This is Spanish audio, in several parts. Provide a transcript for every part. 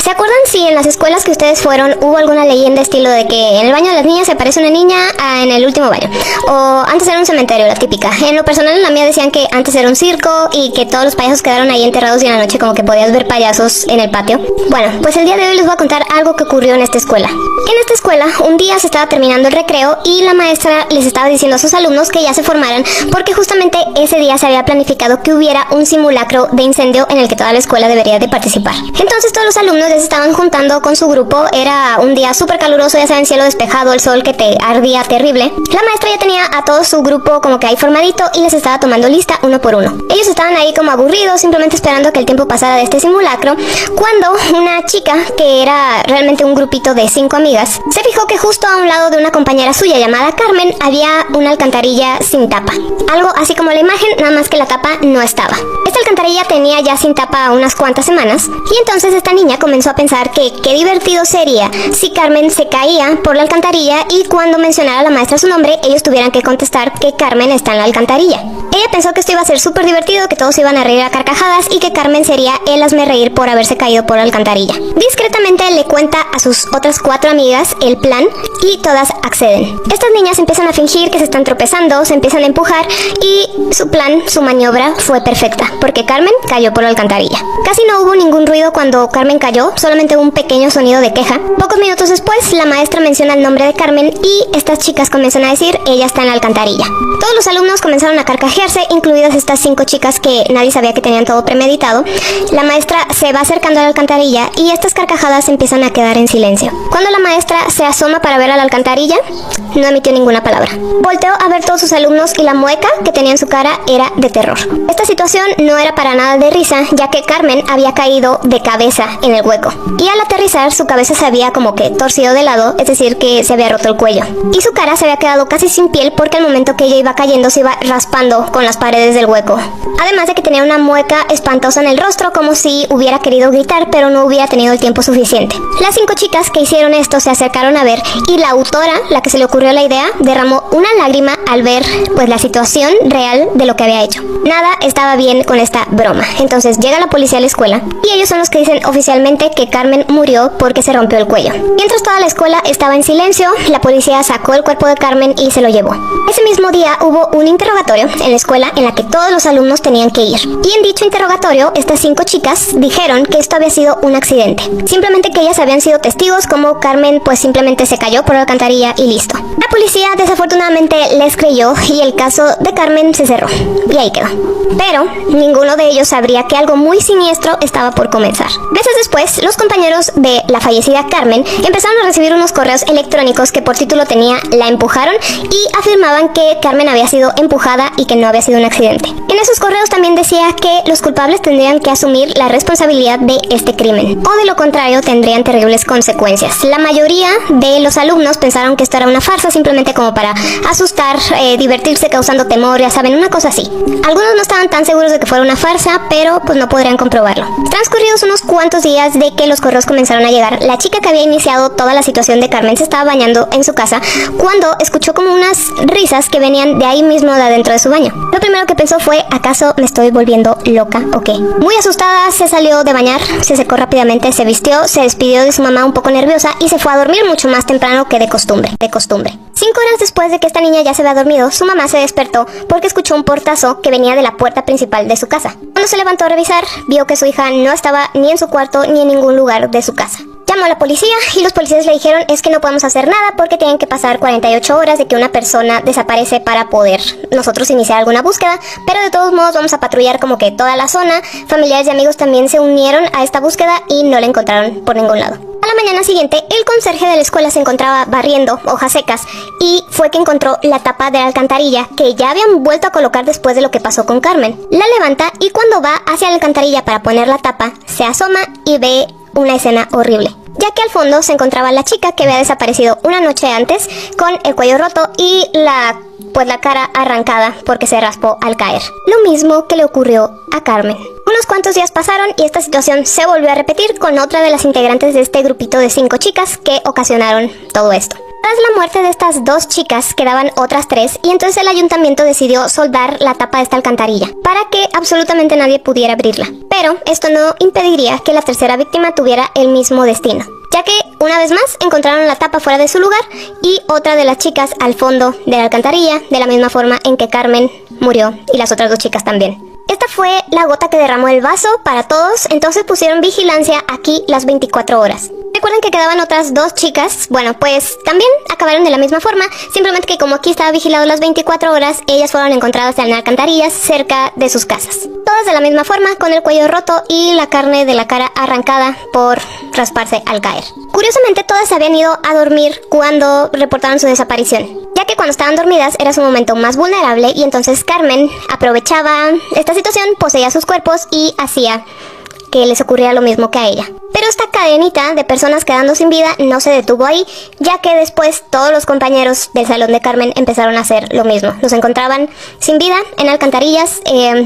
¿Se acuerdan si en las escuelas que ustedes fueron hubo alguna leyenda estilo de que en el baño de las niñas se aparece una niña en el último baño? O antes era un cementerio, la típica. En lo personal, en la mía decían que antes era un circo y que todos los payasos quedaron ahí enterrados y en la noche como que podías ver payasos en el patio. Bueno, pues el día de hoy les voy a contar algo que ocurrió en esta escuela. En esta escuela, un día se estaba terminando el recreo y la maestra les estaba diciendo a sus alumnos que ya se formaran porque justamente ese día se había planificado que hubiera un simulacro de incendio en el que toda la escuela debería de participar. Entonces todos los alumnos ya se estaban juntando con su grupo, era un día súper caluroso, ya saben, cielo despejado, el sol que te ardía terrible. La maestra ya tenía a todo su grupo como que ahí formadito y les estaba tomando lista uno por uno. Ellos estaban ahí como aburridos, simplemente esperando que el tiempo pasara de este simulacro, cuando una chica, que era realmente un grupito de 5 amigas, se fijó que justo a un lado de una compañera suya llamada Carmen había una alcantarilla sin tapa. Algo así como la imagen, nada más que la tapa no estaba. Esta alcantarilla tenía ya sin tapa unas cuantas semanas y entonces esta niña comenzó a pensar que qué divertido sería si Carmen se caía por la alcantarilla y cuando mencionara a la maestra su nombre, ellos tuvieran que contestar que Carmen está en la alcantarilla. Ella pensó que esto iba a ser súper divertido, que todos iban a reír a carcajadas y que Carmen sería el hazmerreír por haberse caído por la alcantarilla. Discretamente le cuenta a sus otras 4 amigas el plan y todas acceden. Estas niñas empiezan a fingir que se están tropezando, se empiezan a empujar y su plan, su maniobra fue perfecta, porque Carmen cayó por la alcantarilla. Casi no hubo ningún ruido cuando Carmen cayó, solamente un pequeño sonido de queja. Pocos minutos después, la maestra menciona el nombre de Carmen y estas chicas comienzan a decir, ella está en la alcantarilla. Todos los alumnos comenzaron a carcajearse, incluidas estas 5 chicas que nadie sabía que tenían todo premeditado. La maestra se va acercando a la alcantarilla y estas carcajadas empiezan a quedar en silencio. Cuando la maestra se asoma para ver a la alcantarilla, no emitió ninguna palabra. Volteó a ver todos sus alumnos y la mueca que tenía en su cara era de terror. Esta situación no era para nada de risa, ya que Carmen había caído de cabeza en el hueco. Y al aterrizar, su cabeza se había como que torcido de lado, es decir, que se había roto el cuello. Y su cara se había quedado casi sin piel porque al momento que ella iba cayendo se iba raspando con las paredes del hueco. Además de que tenía una mueca espantosa en el rostro, como si hubiera querido gritar, pero no hubiera tenido el tiempo suficiente. Las 5 chicas que hicieron esto se acercaron a ver y la autora, la que se le ocurrió la idea, derramó una lágrima al ver pues la situación real de lo que había hecho. Nada estaba bien con esta broma. Entonces llega la policía a la escuela y ellos son los que dicen oficialmente que Carmen murió porque se rompió el cuello. Mientras toda la escuela estaba en silencio, la policía sacó el cuerpo de Carmen y se lo llevó. Ese mismo día hubo un interrogatorio en la escuela en la que todos los alumnos tenían que ir. Y en dicho interrogatorio, estas 5 chicas dijeron que esto había sido un accidente. Simplemente que ellas habían sido testigos, como Carmen pues simplemente se cayó por la alcantarilla y listo. La policía desafortunadamente les creyó y el caso de Carmen se cerró. Y ahí quedó. Pero ninguno de ellos sabría que algo muy siniestro estaba por comenzar. Meses después, los compañeros de la fallecida Carmen empezaron a recibir unos correos electrónicos que por título tenía "La empujaron" y afirmaban que Carmen había sido empujada y que no había sido un accidente. En esos correos también decía que los culpables tendrían que asumir la responsabilidad de este crimen, o de lo contrario tendrían terribles consecuencias. La mayoría de los alumnos pensaron que esto era una farsa, simplemente como para asustar, divertirse causando temor, ya saben, una cosa así. Algunos no estaban tan seguros de que fuera una farsa, pero pues no podrían comprobarlo. Transcurridos unos cuantos días de que los correos comenzaron a llegar, la chica que había iniciado toda la situación de Carmen se estaba bañando en su casa cuando escuchó como unas risas que venían de ahí mismo, de adentro de su baño. Lo primero que pensó fue, ¿acaso me estoy volviendo loca o qué? Muy asustada, se salió de bañar, se secó rápidamente, se vistió, se despidió de su mamá un poco nerviosa y se fue a dormir mucho más temprano que de costumbre. 5 horas después de que esta niña ya se había dormido, su mamá se despertó porque escuchó un portazo que venía de la puerta principal de su casa. Cuando se levantó a revisar, vio que su hija no estaba ni en su cuarto ni en ningún lugar de su casa. Llamó a la policía y los policías le dijeron, es que no podemos hacer nada porque tienen que pasar 48 horas de que una persona desaparece para poder nosotros iniciar alguna búsqueda, pero de todos modos vamos a patrullar como que toda la zona. Familiares y amigos también se unieron a esta búsqueda y no la encontraron por ningún lado. A la mañana siguiente, el conserje de la escuela se encontraba barriendo hojas secas y fue que encontró la tapa de la alcantarilla que ya habían vuelto a colocar después de lo que pasó con Carmen. La levanta y cuando va hacia la alcantarilla para poner la tapa, se asoma y ve una escena horrible, ya que al fondo se encontraba la chica que había desaparecido una noche antes con el cuello roto y la cara arrancada porque se raspó al caer. Lo mismo que le ocurrió a Carmen. Unos cuantos días pasaron y esta situación se volvió a repetir con otra de las integrantes de este grupito de 5 chicas que ocasionaron todo esto. Tras la muerte de estas 2 chicas quedaban otras 3 y entonces el ayuntamiento decidió soldar la tapa de esta alcantarilla para que absolutamente nadie pudiera abrirla. Pero esto no impediría que la tercera víctima tuviera el mismo destino, ya que una vez más encontraron la tapa fuera de su lugar y otra de las chicas al fondo de la alcantarilla, de la misma forma en que Carmen murió y las otras 2 chicas también. Esta fue la gota que derramó el vaso para todos, entonces pusieron vigilancia aquí las 24 horas. Recuerden que quedaban otras 2 chicas, bueno, pues también acabaron de la misma forma, simplemente que como aquí estaba vigilado las 24 horas, ellas fueron encontradas en alcantarillas cerca de sus casas. Todas de la misma forma, con el cuello roto y la carne de la cara arrancada por rasparse al caer. Curiosamente, todas se habían ido a dormir cuando reportaron su desaparición, ya que cuando estaban dormidas era su momento más vulnerable y entonces Carmen aprovechaba esta situación, poseía sus cuerpos y hacía que les ocurriera lo mismo que a ella. Pero esta cadenita de personas quedando sin vida no se detuvo ahí, ya que después todos los compañeros del salón de Carmen empezaron a hacer lo mismo. Los encontraban sin vida en alcantarillas,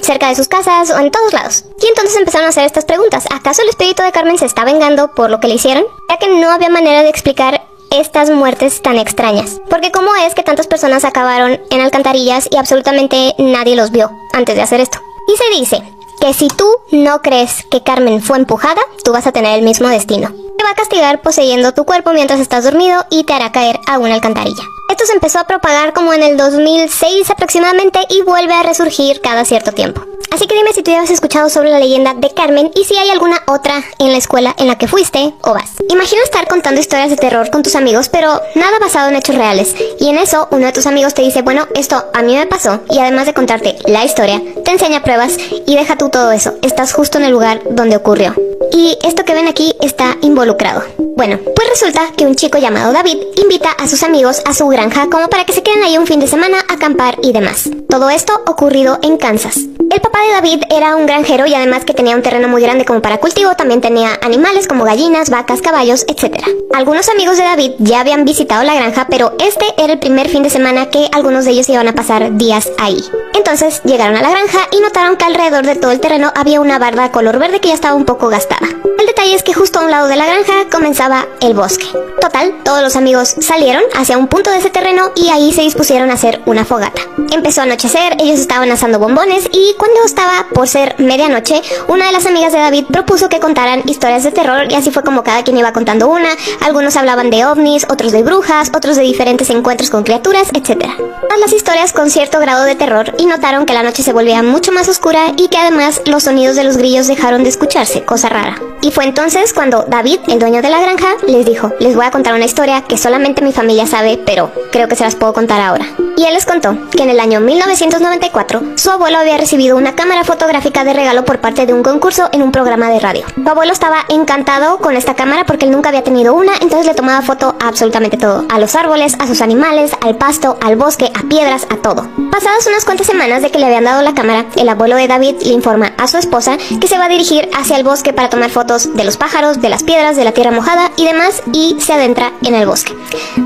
cerca de sus casas o en todos lados. Y entonces empezaron a hacer estas preguntas. ¿Acaso el espíritu de Carmen se está vengando por lo que le hicieron? Ya que no había manera de explicar estas muertes tan extrañas. Porque ¿cómo es que tantas personas acabaron en alcantarillas y absolutamente nadie los vio antes de hacer esto? Y se dice que si tú no crees que Carmen fue empujada, tú vas a tener el mismo destino. Te va a castigar poseyendo tu cuerpo mientras estás dormido y te hará caer a una alcantarilla. Esto se empezó a propagar como en el 2006 aproximadamente y vuelve a resurgir cada cierto tiempo. Así que dime si tú ya has escuchado sobre la leyenda de Carmen y si hay alguna otra en la escuela en la que fuiste o vas. Imagina estar contando historias de terror con tus amigos, pero nada basado en hechos reales. Y en eso, uno de tus amigos te dice, bueno, esto a mí me pasó, y además de contarte la historia, te enseña pruebas y deja tú todo eso. Estás justo en el lugar donde ocurrió. Y esto que ven aquí está involucrado. Bueno, pues resulta que un chico llamado David invita a sus amigos a su granja como para que se queden ahí un fin de semana a acampar y demás. Todo esto ocurrido en Kansas. El papá de David era un granjero y además que tenía un terreno muy grande como para cultivo, también tenía animales como gallinas, vacas, caballos, etc. Algunos amigos de David ya habían visitado la granja, pero este era el primer fin de semana que algunos de ellos iban a pasar días ahí. Entonces llegaron a la granja y notaron que alrededor de todo el terreno había una barda color verde que ya estaba un poco gastada. El detalle es que justo a un lado de la granja comenzaba el bosque. Total, todos los amigos salieron hacia un punto de ese terreno y ahí se dispusieron a hacer una fogata. Empezó a anochecer, ellos estaban asando bombones y cuando estaba por ser medianoche, una de las amigas de David propuso que contaran historias de terror y así fue como cada quien iba contando una. Algunos hablaban de ovnis, otros de brujas, otros de diferentes encuentros con criaturas, etc. Todas las historias con cierto grado de terror y notaron que la noche se volvía mucho más oscura y que además los sonidos de los grillos dejaron de escucharse, cosa rara. Y fue entonces cuando David, el dueño de la granja, les dijo, les voy a contar una historia que solamente mi familia sabe, pero creo que se las puedo contar ahora. Y él les contó que en el año 1994, su abuelo había recibido una cámara fotográfica de regalo por parte de un concurso en un programa de radio. Su abuelo estaba encantado con esta cámara porque él nunca había tenido una, entonces le tomaba foto a absolutamente todo, a los árboles, a sus animales, al pasto, al bosque, a piedras, a todo. Pasadas unas cuantas semanas de que le habían dado la cámara, el abuelo de David le informa a su esposa que se va a dirigir hacia el bosque para tomar fotos de los pájaros, de las piedras, de la tierra mojada y demás, y se adentra en el bosque.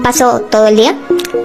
Pasó todo el día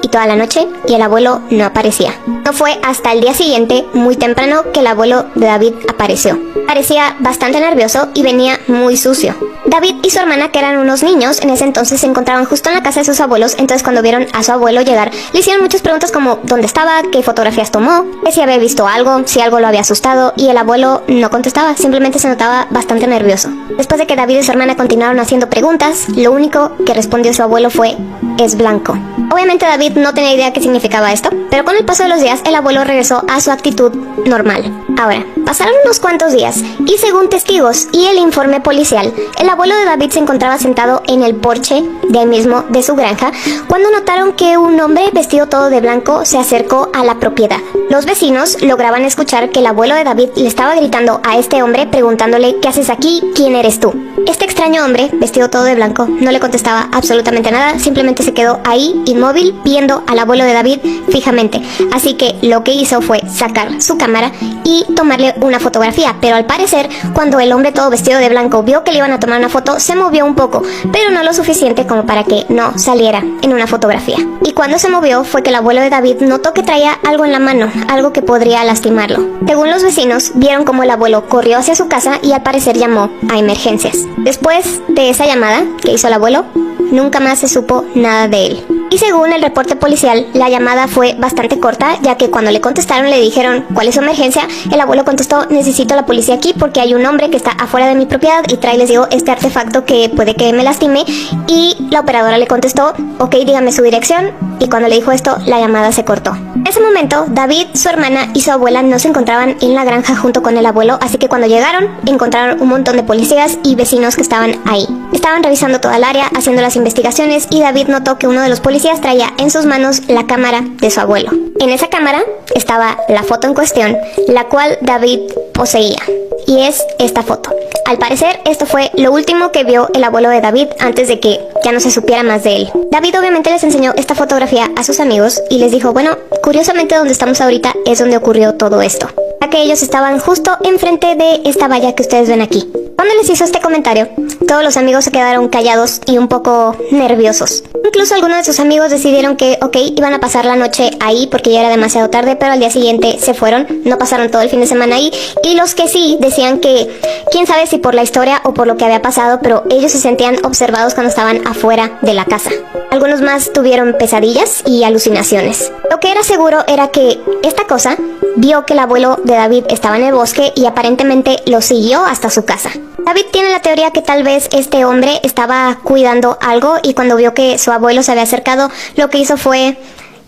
y toda la noche y el abuelo no aparecía. No fue hasta el día siguiente, muy temprano, que el abuelo de David apareció. Parecía bastante nervioso y venía muy sucio. David y su hermana, que eran unos niños, en ese entonces se encontraban justo en la casa de sus abuelos, entonces cuando vieron a su abuelo llegar, le hicieron muchas preguntas como dónde estaba, qué fotografías tomó, que si había visto algo, si algo lo había asustado, y el abuelo no contestaba, simplemente se notaba bastante nervioso. Después de que David y su hermana continuaron haciendo preguntas, lo único que respondió su abuelo fue, es blanco. Obviamente David no tenía idea qué significaba esto, pero con el paso de los días el abuelo regresó a su actitud normal. Ahora, pasaron unos cuantos días y según testigos y el informe policial, el abuelo de David se encontraba sentado en el porche de ahí mismo de su granja cuando notaron que un hombre vestido todo de blanco se acercó a la propiedad. Los vecinos lograban escuchar que el abuelo de David le estaba gritando a este hombre preguntándole ¿qué haces aquí? ¿Quién eres tú? Este extraño hombre, vestido todo de blanco, no le contestaba absolutamente nada, simplemente se quedó ahí inmóvil viendo al abuelo de David fijamente. Así que lo que hizo fue sacar su cámara y tomarle una fotografía, pero al parecer cuando el hombre todo vestido de blanco vio que le iban a tomar una foto, se movió un poco, pero no lo suficiente como para que no saliera en una fotografía. Y cuando se movió fue que el abuelo de David notó que traía algo en la mano, algo que podría lastimarlo. Según los vecinos, vieron como el abuelo corrió hacia su casa y al parecer llamó a emergencias. Después de esa llamada que hizo el abuelo, nunca más se supo nada de él. Y según el reporte policial, la llamada fue bastante corta, ya que cuando le contestaron le dijeron ¿cuál es su emergencia? El abuelo contestó: necesito a la policía aquí porque hay un hombre que está afuera de mi propiedad y trae, les digo, este artefacto que puede que me lastime. Y la operadora le contestó: ok, dígame su dirección. Y cuando le dijo esto, la llamada se cortó. En ese momento, David, su hermana y su abuela no se encontraban en la granja junto con el abuelo, así que cuando llegaron, encontraron un montón de policías y vecinos que estaban ahí. Estaban revisando toda el área, haciendo las investigaciones, y David notó que uno de los policías traía en sus manos la cámara de su abuelo. En esa cámara estaba la foto en cuestión, la cual David poseía. Y es esta foto. Al parecer, esto fue lo último que vio el abuelo de David antes de que ya no se supiera más de él. David obviamente les enseñó esta fotografía a sus amigos y les dijo: bueno, curiosamente donde estamos ahorita es donde ocurrió todo esto, ya que ellos estaban justo enfrente de esta valla que ustedes ven aquí. Cuando les hizo este comentario, todos los amigos se quedaron callados y un poco nerviosos. Incluso algunos de sus amigos decidieron que, ok, iban a pasar la noche ahí porque ya era demasiado tarde, pero al día siguiente se fueron, no pasaron todo el fin de semana ahí. Y los que sí decían que, quién sabe si por la historia o por lo que había pasado, pero ellos se sentían observados cuando estaban afuera de la casa. Algunos más tuvieron pesadillas y alucinaciones. Lo que era seguro era que esta cosa vio que el abuelo de David estaba en el bosque y aparentemente lo siguió hasta su casa. David tiene la teoría que tal vez este hombre estaba cuidando algo y cuando vio que su abuelo se había acercado, lo que hizo fue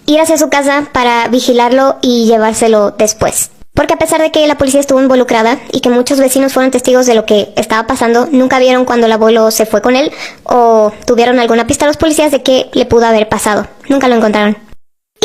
ir hacia su casa para vigilarlo y llevárselo después. Porque a pesar de que la policía estuvo involucrada y que muchos vecinos fueron testigos de lo que estaba pasando, nunca vieron cuando el abuelo se fue con él o tuvieron alguna pista a los policías de qué le pudo haber pasado. Nunca lo encontraron.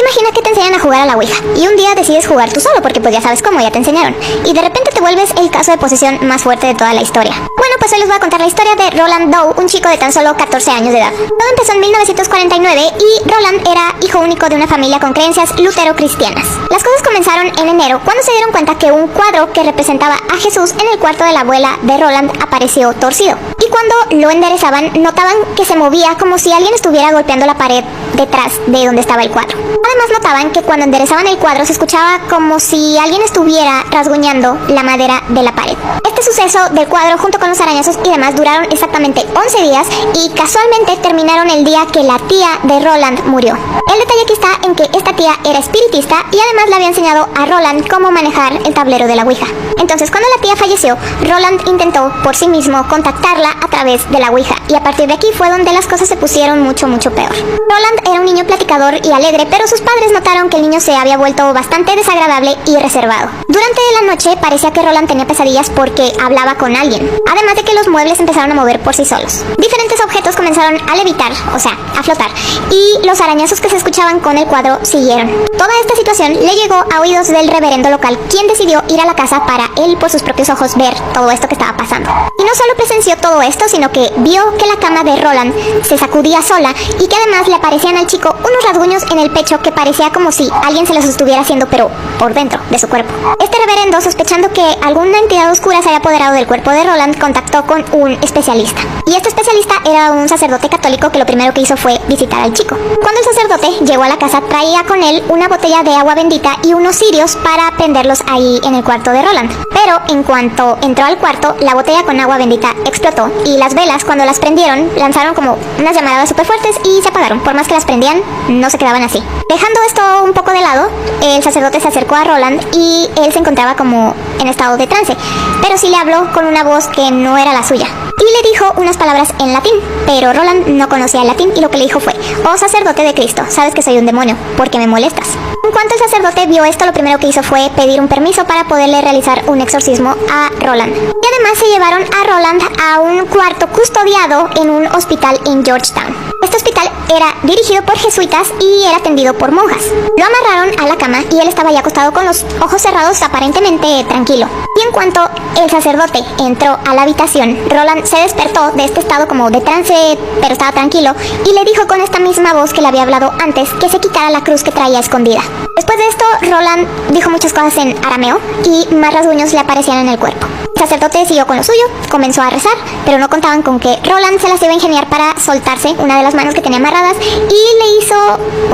Imagina que te enseñan a jugar a la Ouija y un día decides jugar tú solo porque pues ya sabes cómo, ya te enseñaron, y de repente te vuelves el caso de posesión más fuerte de toda la historia. Bueno, pues hoy les voy a contar la historia de Roland Doe, un chico de tan solo 14 años de edad. Todo empezó en 1949 y Roland era hijo único de una familia con creencias lutero-cristianas. Las cosas comenzaron en enero cuando se dieron cuenta que un cuadro que representaba a Jesús en el cuarto de la abuela de Roland apareció torcido. Y cuando lo enderezaban, notaban que se movía como si alguien estuviera golpeando la pared detrás de donde estaba el cuadro. Además notaban que cuando enderezaban el cuadro se escuchaba como si alguien estuviera rasguñando la madera de la pared. Este suceso del cuadro junto con los arañazos y demás duraron exactamente 11 días y casualmente terminaron el día que la tía de Roland murió. El detalle aquí está en que esta tía era espiritista y además le había enseñado a Roland cómo manejar el tablero de la Ouija. Entonces cuando la tía falleció, Roland intentó por sí mismo contactarla a través de la Ouija y a partir de aquí fue donde las cosas se pusieron mucho peor. Roland era un niño platicador y alegre, pero sus padres notaron que el niño se había vuelto bastante desagradable y reservado. Durante la noche parecía que Roland tenía pesadillas porque hablaba con alguien, además de que los muebles empezaron a mover por sí solos. Diferentes objetos comenzaron a levitar, o sea, a flotar, y los arañazos que se escuchaban con el cuadro siguieron. Toda esta situación le llegó a oídos del reverendo local, quien decidió ir a la casa para él por sus propios ojos ver todo esto que estaba pasando. Y no solo presenció todo esto, sino que vio que la cama de Roland se sacudía sola y que además le aparecían al chico unos rasguños en el pecho que parecía como si alguien se los estuviera haciendo, pero por dentro de su cuerpo. Este reverendo, sospechando que alguna entidad oscura se había apoderado del cuerpo de Roland, contactó con un especialista. Y este especialista era un sacerdote católico que lo primero que hizo fue visitar al chico. Cuando el sacerdote llegó a la casa, traía con él una botella de agua bendita y unos cirios para prenderlos ahí en el cuarto de Roland. Pero en cuanto entró al cuarto, la botella con agua bendita explotó y las velas, cuando las prendieron, lanzaron como unas llamaradas súper fuertes y se apagaron. Por más que las prendían, no se quedaban así. Dejando esto un poco de lado, el sacerdote se acercó a Roland y él se encontraba como en estado de trance, pero sí le habló con una voz que no era la suya. Y le dijo unas palabras en latín, pero Roland no conocía el latín y lo que le dijo fue: oh sacerdote de Cristo, sabes que soy un demonio, ¿por qué me molestas? En cuanto el sacerdote vio esto, lo primero que hizo fue pedir un permiso para poderle realizar un exorcismo a Roland. Y además se llevaron a Roland a un cuarto custodiado en un hospital en Georgetown. Este hospital era dirigido por jesuitas y era atendido por monjas. Lo amarraron a la cama y él estaba ya acostado con los ojos cerrados, aparentemente tranquilo. Y en cuanto el sacerdote entró a la habitación, Roland se despertó de este estado como de trance, pero estaba tranquilo, y le dijo con esta misma voz que le había hablado antes que se quitara la cruz que traía escondida. Después de esto, Roland dijo muchas cosas en arameo y más rasguños le aparecían en el cuerpo. El sacerdote siguió con lo suyo, comenzó a rezar, pero no contaban con que Roland se las iba a ingeniar para soltarse una de las manos que tenía amarradas y le hizo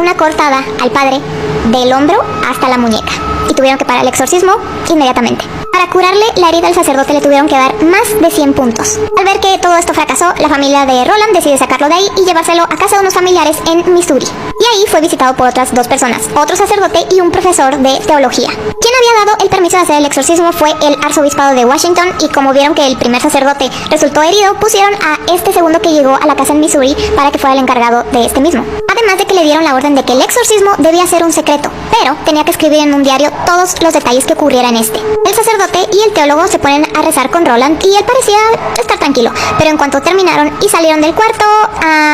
una cortada al padre del hombro hasta la muñeca. Y tuvieron que parar el exorcismo inmediatamente. Para curarle la herida al sacerdote le tuvieron que dar más de 100 puntos. Al ver que todo esto fracasó, la familia de Roland decide sacarlo de ahí y llevárselo a casa de unos familiares en Missouri. Y ahí fue visitado por otras dos personas, otro sacerdote y un profesor de teología. Quien había dado el permiso de hacer el exorcismo fue el arzobispado de Washington, y como vieron que el primer sacerdote resultó herido, pusieron a este segundo que llegó a la casa en Missouri para que fuera el encargado de este mismo. Además de que le dieron la orden de que el exorcismo debía ser un secreto, pero tenía que escribir en un diario todos los detalles que ocurriera en este. El sacerdote y el teólogo se ponen a rezar con Roland y él parecía estar tranquilo, pero en cuanto terminaron y salieron del cuarto,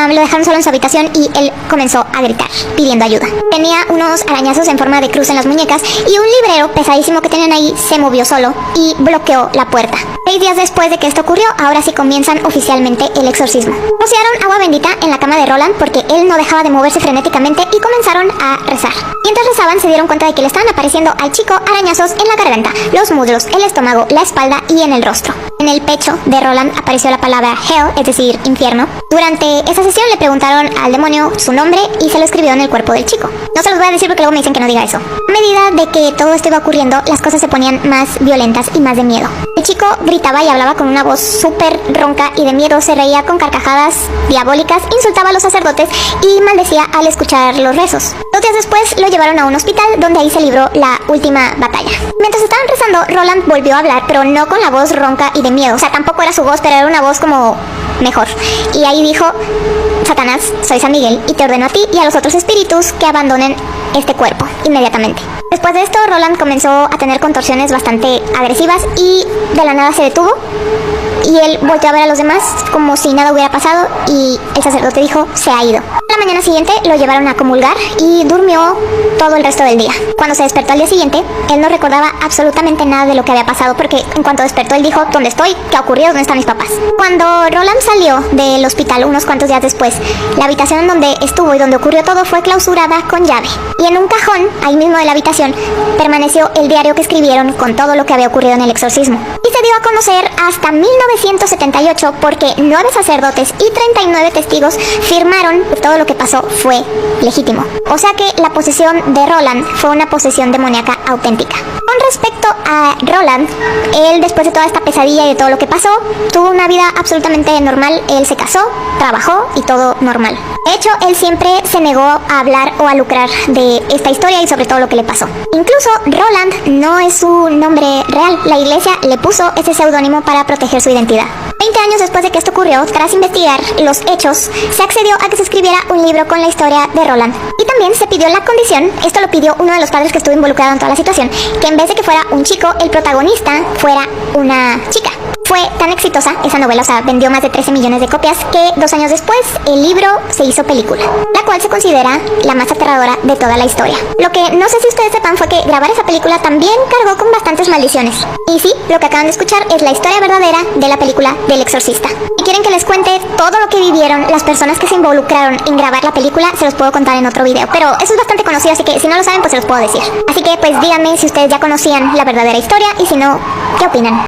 lo dejaron solo en su habitación y él comenzó a gritar, pidiendo ayuda. Tenía unos arañazos en forma de cruz en las muñecas y un librero pesadísimo que tenían ahí se movió solo y bloqueó la puerta. 6 días después de que esto ocurrió, ahora sí comienzan oficialmente el exorcismo. Rociaron agua bendita en la cama de Roland porque él no dejaba de moverse frenéticamente y comenzaron a rezar. Mientras rezaban se dieron cuenta de que le estaban apareciendo al chico arañazos en la garganta, los muslos, el estómago, la espalda y en el rostro. En el pecho de Roland apareció la palabra hell, es decir, infierno. Durante esa sesión le preguntaron al demonio su nombre y se lo escribió en el cuerpo del chico. No se los voy a decir porque luego me dicen que no diga eso. A medida de que todo esto iba ocurriendo, las cosas se ponían más violentas y más de miedo. El chico gritaba y hablaba con una voz súper ronca y de miedo, se reía con carcajadas diabólicas, insultaba a los sacerdotes y maldecía al escuchar los rezos. 2 días después lo llevaron a un hospital donde ahí se libró la última batalla. Mientras estaban rezando, Roland volvió a hablar, pero no con la voz ronca y de miedo. O sea, tampoco era su voz, pero era una voz como mejor. Y ahí dijo: Satanás, soy San Miguel y te ordeno a ti y a los otros espíritus que abandonen este cuerpo inmediatamente. Después de esto, Roland comenzó a tener contorsiones bastante agresivas y de la nada se detuvo. Y él volteó a ver a los demás como si nada hubiera pasado y el sacerdote dijo: se ha ido. La mañana siguiente lo llevaron a comulgar y durmió todo el resto del día. Cuando se despertó al día siguiente, él no recordaba absolutamente nada de lo que había pasado porque en cuanto despertó él dijo: ¿dónde estoy? ¿Qué ha ocurrido? ¿Dónde están mis papás? Cuando Roland salió del hospital unos cuantos días después, la habitación en donde estuvo y donde ocurrió todo fue clausurada con llave. Y en un cajón, ahí mismo de la habitación, permaneció el diario que escribieron con todo lo que había ocurrido en el exorcismo. Y se dio a conocer hasta 1978 porque 9 sacerdotes y 39 testigos firmaron que todo lo que pasó fue legítimo. O sea que la posesión de Roland fue una posesión demoníaca auténtica. Con respecto a Roland, él después de toda esta pesadilla y de todo lo que pasó, tuvo una vida absolutamente normal. Él se casó, trabajó y todo normal. De hecho, él siempre se negó a hablar o a lucrar de esta historia y sobre todo lo que le pasó. Incluso Roland no es su nombre real. La iglesia le puso ese seudónimo para proteger su identidad. 20 años después de que esto ocurrió, tras investigar los hechos, se accedió a que se escribiera un libro con la historia de Roland. Y también se pidió la condición, esto lo pidió uno de los padres que estuvo involucrado en toda la situación, que en vez de que fuera un chico, el protagonista fuera una chica. Fue tan exitosa esa novela, o sea, vendió más de 13 millones de copias, que 2 años después el libro se hizo película, la cual se considera la más aterradora de toda la historia. Lo que no sé si ustedes sepan fue que grabar esa película también cargó con bastantes maldiciones. Y sí, lo que acaban de escuchar es la historia verdadera de la película del Exorcista. Si quieren que les cuente todo lo que vivieron las personas que se involucraron en grabar la película, se los puedo contar en otro video, pero eso es bastante conocido, así que si no lo saben, pues se los puedo decir. Así que pues díganme si ustedes ya conocían la verdadera historia y si no, ¿qué opinan?